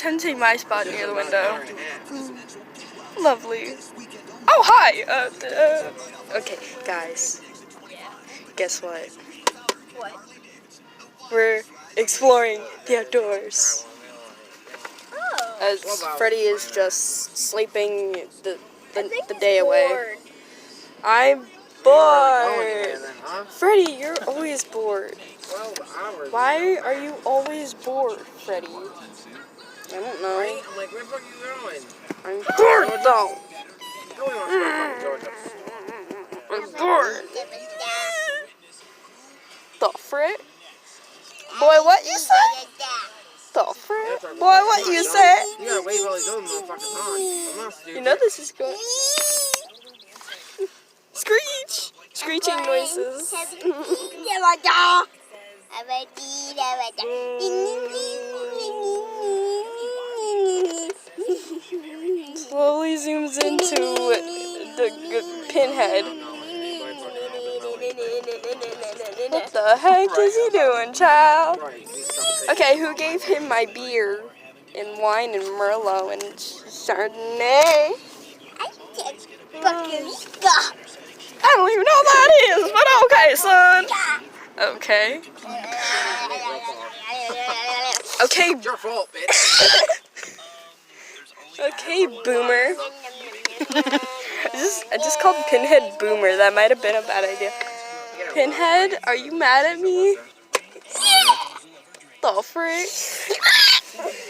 Tempting my spot near the window. Lovely. Oh, hi! Okay, guys. Guess what? What? We're exploring the outdoors. Oh. As Freddy is just sleeping the day away. Bored. I'm bored. Freddy, you're always bored. 12 hours. Why are you always bored, Freddy? I don't know. Right? I'm like, where the fuck are you going? I'm bored though. Going on fucking Georgia. I'm bored. The frick? Boy, what you say? The frick? Boy, what you say? You gotta wave all these other motherfuckers on. I'm not stupid. You know this is good. Screech! Screeching noises. Slowly zooms into the Pinhead. What the heck is he doing, child? Okay, who gave him my beer and wine and Merlot and Chardonnay? I don't even know what that is, but okay, son. Okay. Okay. It's your fault, bitch. Okay, boomer. I just called Pinhead boomer. That might have been a bad idea. Pinhead, are you mad at me? The frick?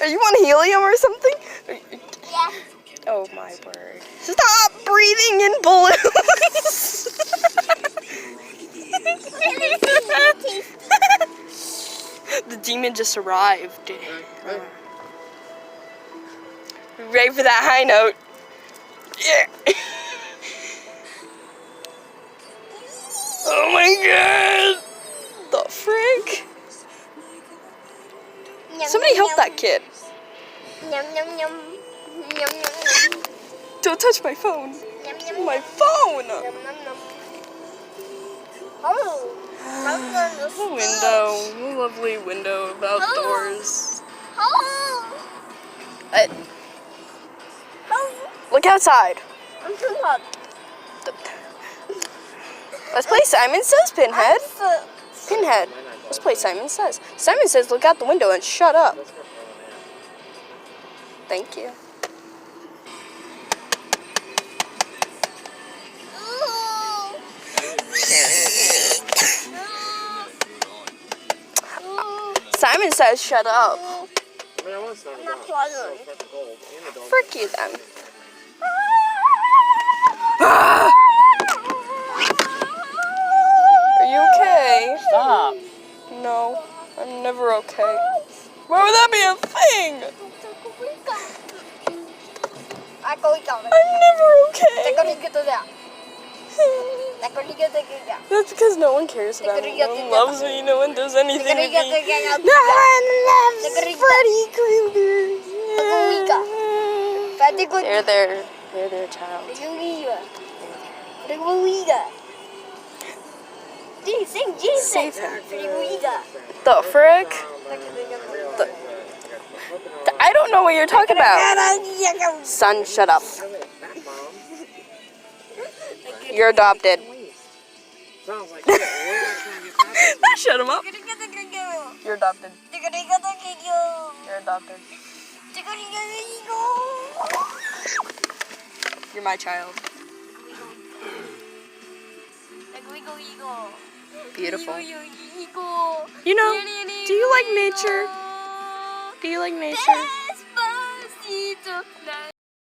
Are you on helium or something? Yeah. Oh my word. Stop breathing in balloons! The demon just arrived. Ready for that high note. Yeah. Oh my god! The frick? Somebody help that kid. Don't touch my phone. My phone! The window. A lovely window of outdoors. Look outside. Let's play Simon Says, Pinhead. Pinhead. Let's play Simon Says. Simon Says, look out the window and shut up. Thank you. Simon Says, shut up. Frick you then. Are you okay? Stop. No, I'm never okay. Why would that be a thing? I'm never okay. That's because no one cares about me. No one loves me. No one does anything to me. No one loves Freddy Krueger. They're their child. Save him. The frick? I don't know what you're talking about. Son, shut up. You're adopted. That shut him up. You're adopted. You're adopted. You're my child. Beautiful. You know, do you like nature? Do you like nature?